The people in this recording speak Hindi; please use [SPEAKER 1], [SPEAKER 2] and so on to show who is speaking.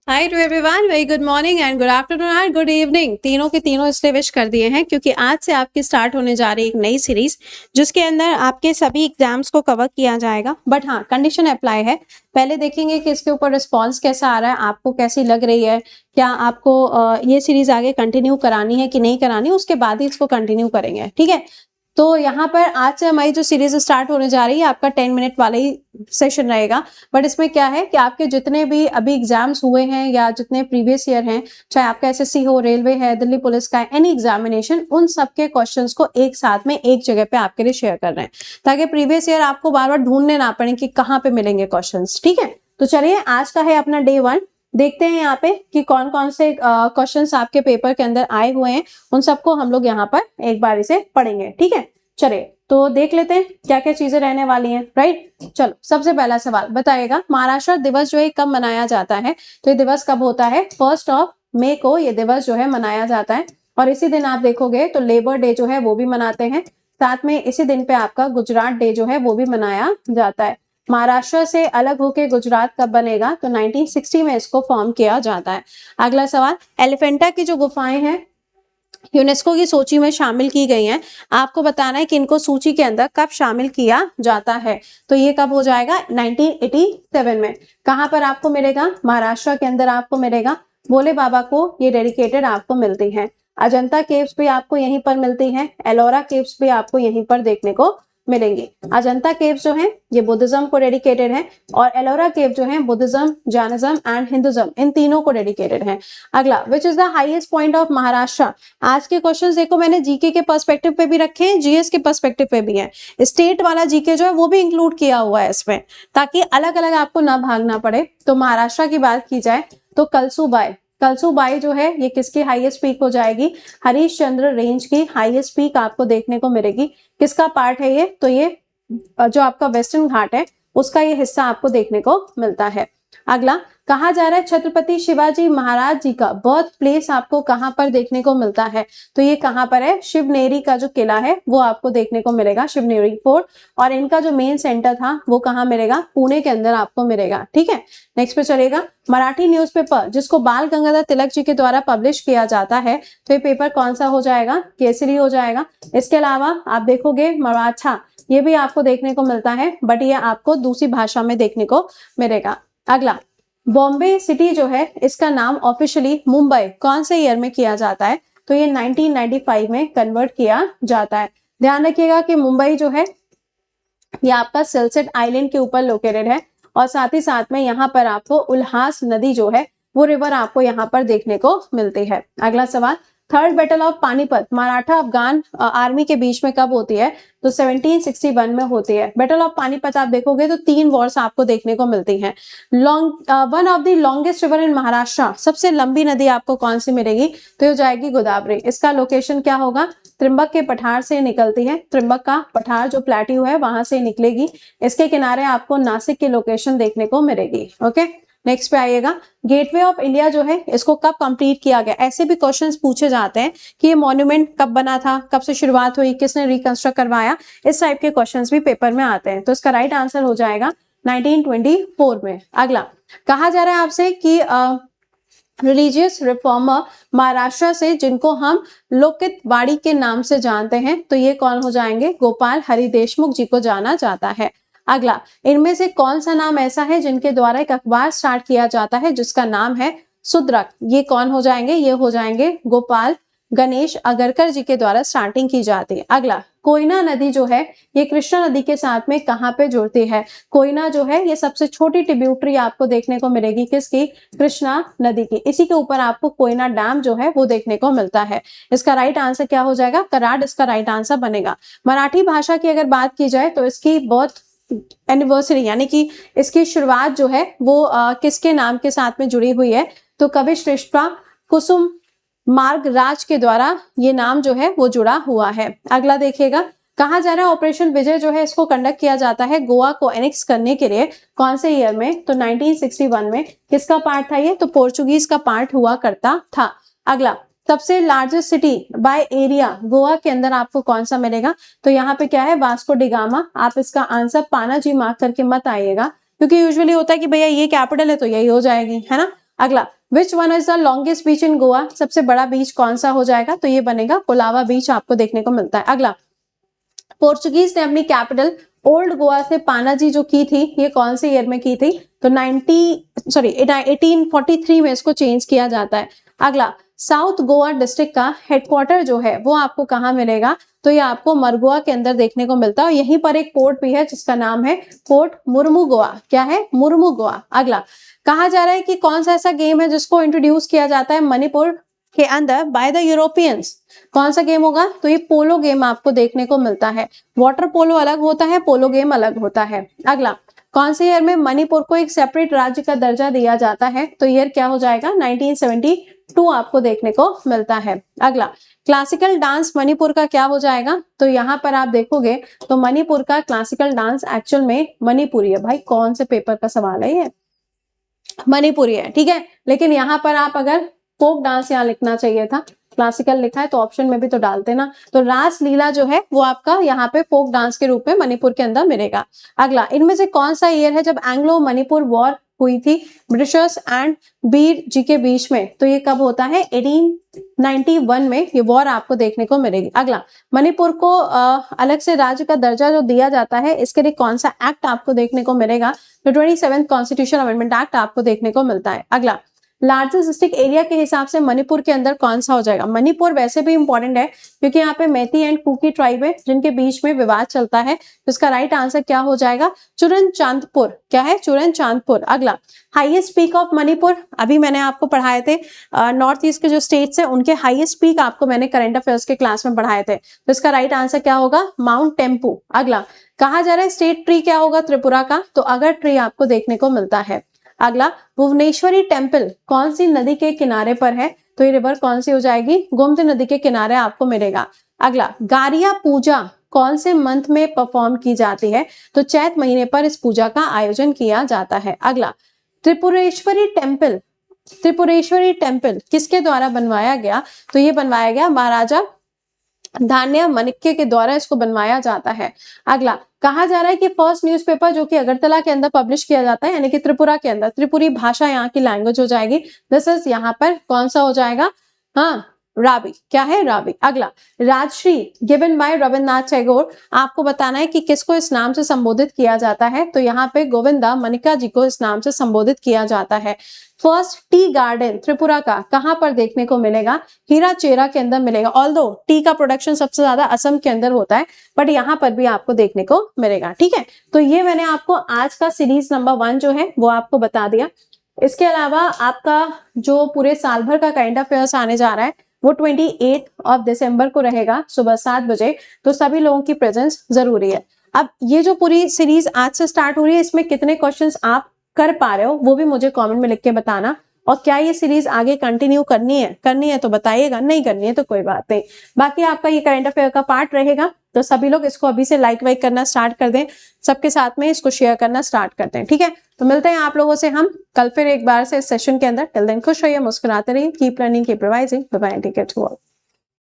[SPEAKER 1] Hi to everyone, very good morning and good afternoon and good evening. तीनों के तीनों इसलिए विश कर दिए हैं क्योंकि आज से आपकी स्टार्ट होने जा रही एक नई सीरीज जिसके अंदर आपके सभी एग्जाम्स को कवर किया जाएगा। बट हाँ, कंडीशन अप्लाई है। पहले देखेंगे कि इसके ऊपर रिस्पॉन्स कैसा आ रहा है, आपको कैसी लग रही है, क्या आपको ये सीरीज आगे कंटिन्यू करानी है कि नहीं करानी, उसके बाद ही इसको कंटिन्यू करेंगे। ठीक है, तो यहाँ पर आज से हमारी जो सीरीज स्टार्ट होने जा रही है आपका 10 मिनट वाला ही सेशन रहेगा। बट इसमें क्या है कि आपके जितने भी अभी एग्जाम्स हुए हैं या जितने प्रीवियस ईयर हैं, चाहे आपका एसएससी हो, रेलवे है, दिल्ली पुलिस का है, एनी एग्जामिनेशन, उन सबके क्वेश्चंस को एक साथ में एक जगह पे आपके लिए शेयर कर रहे हैं ताकि प्रीवियस ईयर आपको बार बार ढूंढने ना पड़े कि कहाँ पे मिलेंगे क्वेश्चन। ठीक है, तो चलिए आज का है अपना डे 1। देखते हैं यहाँ पे कि कौन कौन से क्वेश्चंस आपके पेपर के अंदर आए हुए हैं, उन सबको हम लोग यहाँ पर एक बार इसे पढ़ेंगे। ठीक है, चलिए तो देख लेते हैं क्या क्या चीजें रहने वाली हैं। राइट, चलो सबसे पहला सवाल बताइएगा, महाराष्ट्र दिवस जो है कब मनाया जाता है? तो ये दिवस कब होता है? 1 मई को ये दिवस जो है मनाया जाता है। और इसी दिन आप देखोगे तो लेबर डे जो है वो भी मनाते हैं। साथ में इसी दिन पे आपका गुजरात डे जो है वो भी मनाया जाता है। महाराष्ट्र से अलग होकर गुजरात कब बनेगा? तो 1960 में इसको फॉर्म किया जाता है। अगला सवाल, एलिफेंटा की जो गुफाएं हैं यूनेस्को की सूची में शामिल की गई हैं, आपको बताना है कि इनको सूची के अंदर कब शामिल किया जाता है। तो ये कब हो जाएगा? 1987 में। कहां पर आपको मिलेगा? महाराष्ट्र के अंदर आपको मिलेगा। भोले बाबा को ये डेडिकेटेड आपको मिलती है। अजंता केव्स भी आपको यहीं पर मिलती हैं। एलोरा केव्स भी आपको यहीं पर देखने को मिलेंगी। अजंता केव्स जो है ये बुद्धिज्म को डेडिकेटेड है और एलोरा केव जो है बुद्धिज्म, जैनिज्म एंड हिंदुज्म, इन तीनों को डेडिकेटेड है। अगला, which is the highest point of Maharashtra? आज के क्वेश्चंस देखो मैंने जीके के पर्सपेक्टिव पे भी रखे हैं, जीएस के पर्सपेक्टिव पे भी है। स्टेट वाला जीके जो है वो भी इंक्लूड किया हुआ है इसमें ताकि अलग अलग आपको ना भागना पड़े। तो महाराष्ट्र की बात की जाए तो कलसूबाई, कलसूबाई जो है ये किसकी हाईएस्ट पीक हो जाएगी? हरिश्चंद्र रेंज की हाईएस्ट पीक आपको देखने को मिलेगी। किसका पार्ट है ये? तो ये जो आपका वेस्टर्न घाट है उसका ये हिस्सा आपको देखने को मिलता है। अगला, कहा जा रहा है छत्रपति शिवाजी महाराज जी का बर्थ प्लेस आपको कहां पर देखने को मिलता है? तो ये कहां पर है? शिवनेरी का जो किला है वो आपको देखने को मिलेगा, शिवनेरी फोर्ट। और इनका जो मेन सेंटर था वो कहां मिलेगा? पुणे के अंदर आपको मिलेगा। ठीक है, नेक्स्ट पे चलेगा, मराठी न्यूज़पेपर जिसको बाल गंगाधर तिलक जी के द्वारा पब्लिश किया जाता है, तो ये पेपर कौन सा हो जाएगा? केसरी हो जाएगा। इसके अलावा आप देखोगे मराठा, ये भी आपको देखने को मिलता है बट ये आपको दूसरी भाषा में देखने को मिलेगा। अगला, बॉम्बे सिटी जो है इसका नाम ऑफिशियली मुंबई कौन से ईयर में किया जाता है? तो ये 1995 में कन्वर्ट किया जाता है। ध्यान रखिएगा कि मुंबई जो है ये आपका सिलसेट आइलैंड के ऊपर लोकेटेड है और साथ ही साथ में यहाँ पर आपको उल्हास नदी जो है वो रिवर आपको यहाँ पर देखने को मिलती है। अगला सवाल, third battle of Panipat Maratha Afghan army के बीच में कब होती है? तो 1761 में होती है। बैटल ऑफ पानीपत आप देखोगे तो 3 वॉर्स आपको देखने को मिलती हैं। One of the longest river in Maharashtra, सबसे लंबी नदी आपको कौन सी मिलेगी? तो हो जाएगी गोदावरी। इसका लोकेशन क्या होगा? त्रिंबक के पठार से निकलती है। त्रिंबक का पठार जो प्लेट्यू है वहां से निकलेगी। इसके किनारे आपको नासिक की लोकेशन देखने को मिलेगी। ओके, नेक्स्ट पे आइएगा, गेटवे ऑफ इंडिया जो है इसको कब कंप्लीट किया गया? ऐसे भी क्वेश्चंस पूछे जाते हैं कि ये मॉन्यूमेंट कब बना था, कब से शुरुआत हुई, किसने रिकंस्ट्रक्ट करवाया, इस टाइप के क्वेश्चंस भी पेपर में आते हैं। तो इसका राइट आंसर हो जाएगा 1924 में। अगला, कहा जा रहा है आपसे कि रिलीजियस रिफॉर्मर महाराष्ट्र से जिनको हम लोकित वाड़ी के नाम से जानते हैं, तो ये कौन हो जाएंगे? गोपाल हरि देशमुख जी को जाना जाता है। अगला, इनमें से कौन सा नाम ऐसा है जिनके द्वारा एक अखबार स्टार्ट किया जाता है जिसका नाम है सुद्रक? ये कौन हो जाएंगे? ये हो जाएंगे गोपाल गणेश अगरकर जी के द्वारा स्टार्टिंग की जाती है। अगला, कोयना नदी जो है ये कृष्णा नदी के साथ में कहां पे जुड़ती है? कोयना जो है ये सबसे छोटी ट्रिब्यूटरी आपको देखने को मिलेगी, किसकी? कृष्णा नदी की। इसी के ऊपर आपको कोयना डैम जो है वो देखने को मिलता है। इसका राइट आंसर क्या हो जाएगा? कराड़ इसका राइट आंसर बनेगा। मराठी भाषा की अगर बात की जाए तो इसकी बर्थ एनिवर्सरी यानी कि इसकी शुरुआत जो है वो किसके नाम के साथ में जुड़ी हुई है? तो कवि श्रेष्ठ कुसुम मार्ग राज के द्वारा ये नाम जो है वो जुड़ा हुआ है। अगला देखिएगा, कहा जा रहा है ऑपरेशन विजय जो है इसको कंडक्ट किया जाता है गोवा को एनेक्स करने के लिए कौन से ईयर में? तो 1961 में। किसका पार्ट था ये? तो पोर्चुगीज का पार्ट हुआ करता था। अगला, सबसे largest city by area Goa के अंदर आपको कौन सा मिलेगा? तो यहाँ पे क्या है? Vasco da Gama. आप इसका आंसर पाना जी मार्क करके मत आइएगा क्योंकि यूजुअली होता है कि भैया ये कैपिटल है तो यही हो जाएगी, है ना। अगला, which one is the longest beach in Goa, सबसे बड़ा बीच कौन सा हो जाएगा, तो ये बनेगा कोलावा बीच आपको देखने को मिलता है। अगला, पोर्चुगीज ने अपनी कैपिटल ओल्ड गोवा से पानाजी जो की थी, ये कौन से ईयर में की थी, तो 1843 में इसको चेंज किया जाता है। अगला, साउथ गोवा डिस्ट्रिक्ट का हेडक्वार्टर जो है वो आपको कहाँ मिलेगा, तो ये आपको मरगोवा के अंदर देखने को मिलता है। और यहीं पर एक पोर्ट भी है जिसका नाम है पोर्ट मुर्मुगोवा। क्या है, मुर्मुगोवा। अगला, कहा जा रहा है कि कौन सा ऐसा गेम है जिसको इंट्रोड्यूस किया जाता है मणिपुर के अंदर बाय द यूरोपियंस, कौन सा गेम होगा, तो ये पोलो गेम आपको देखने को मिलता है। वाटर पोलो अलग होता है, पोलो गेम अलग होता है। अगला, कौन से ईयर में मणिपुर को एक सेपरेट राज्य का दर्जा दिया जाता है, तो ईयर क्या हो जाएगा, 1972 आपको देखने को मिलता है। अगला, क्लासिकल डांस मणिपुर का क्या हो जाएगा, तो यहाँ पर आप देखोगे तो मणिपुर का क्लासिकल डांस एक्चुअल में मणिपुरी है। भाई कौन से पेपर का सवाल है ये, मणिपुरी है, ठीक है। लेकिन यहाँ पर आप अगर फोक डांस यहाँ लिखना चाहिए था, क्लासिकल लिखा है तो ऑप्शन में भी तो डालते ना। तो रास लीला जो है वो आपका यहाँ पे फोक डांस के रूप में मणिपुर के अंदर मिलेगा। अगला, इनमें से कौन सा ईयर है जब एंग्लो मणिपुर वॉर हुई थी ब्रिटिशर्स एंड बीर जी के बीच में, तो ये कब होता है, 1891 में ये वॉर आपको देखने को मिलेगी। अगला, मणिपुर को अलग से राज्य का दर्जा जो दिया जाता है, इसके लिए कौन सा एक्ट आपको देखने को मिलेगा, तो 27th कॉन्स्टिट्यूशन अमेंडमेंट एक्ट आपको देखने को मिलता है। अगला, लार्जेस्ट डिस्ट्रिक्ट एरिया के हिसाब से मणिपुर के अंदर कौन सा हो जाएगा, मणिपुर वैसे भी इंपॉर्टेंट है क्योंकि यहाँ पे मैती एंड कुकी ट्राइब है जिनके बीच में विवाद चलता है, तो इसका राइट आंसर क्या हो जाएगा, चुरन चांदपुर। क्या है, चुरन चांदपुर। अगला, हाईएस्ट पीक ऑफ मणिपुर, अभी मैंने आपको पढ़ाए थे नॉर्थ ईस्ट के जो स्टेट्स है उनके हाईएस्ट पीक आपको मैंने करंट अफेयर्स के क्लास में पढ़ाए थे, तो इसका राइट आंसर क्या होगा, माउंट टेम्पू। अगला, कहा जा रहा है स्टेट ट्री क्या होगा त्रिपुरा का, तो अगर ट्री आपको देखने को मिलता है। अगला, भुवनेश्वरी टेम्पल कौन सी नदी के किनारे पर है, तो ये रिवर कौन सी हो जाएगी, गोमती नदी के किनारे आपको मिलेगा। अगला, गारिया पूजा कौन से मंथ में परफॉर्म की जाती है, तो चैत महीने पर इस पूजा का आयोजन किया जाता है। अगला, त्रिपुरेश्वरी टेम्पल किसके द्वारा बनवाया गया, तो ये बनवाया गया महाराजा धान्य माणिक्य के द्वारा इसको बनवाया जाता है। अगला, कहा जा रहा है कि फर्स्ट न्यूज़पेपर जो कि अगरतला के अंदर पब्लिश किया जाता है यानी कि त्रिपुरा के अंदर, त्रिपुरी भाषा यहाँ की लैंग्वेज हो जाएगी, दिस इज यहाँ पर कौन सा हो जाएगा, हाँ रावी। क्या है, रावी। अगला, राजश्री गिवन बाय रविन्द्रनाथ टैगोर, आपको बताना है कि किसको इस नाम से संबोधित किया जाता है, तो यहाँ पे गोविंदा मनिका जी को इस नाम से संबोधित किया जाता है। फर्स्ट टी गार्डन त्रिपुरा का कहां पर देखने को मिलेगा, हीरा चेरा के अंदर मिलेगा। ऑल्दो टी का प्रोडक्शन सबसे ज्यादा असम के अंदर होता है, बट यहाँ पर भी आपको देखने को मिलेगा। ठीक है, तो ये मैंने आपको आज का सीरीज नंबर 1 जो है वो आपको बता दिया। इसके अलावा आपका जो पूरे साल भर का करंट अफेयर्स आने जा रहा है वो 28 दिसंबर को रहेगा सुबह 7 बजे, तो सभी लोगों की प्रेजेंस जरूरी है। अब ये जो पूरी सीरीज आज से स्टार्ट हो रही है इसमें कितने क्वेश्चंस आप कर पा रहे हो वो भी मुझे कमेंट में लिख के बताना, और क्या ये सीरीज आगे कंटिन्यू करनी है तो बताइएगा, नहीं करनी है तो कोई बात नहीं। बाकी आपका ये करंट अफेयर का पार्ट रहेगा, तो सभी लोग इसको अभी से लाइक वाइक करना स्टार्ट कर दें, सबके साथ में इसको शेयर करना स्टार्ट करते हैं। ठीक है, तो मिलते हैं आप लोगों से हम कल फिर एक बार से इस सेशन के अंदर। टिल देन खुश रहिए, मुस्कुराते रहिए, keep learning, keep revising, bye bye, take care to all.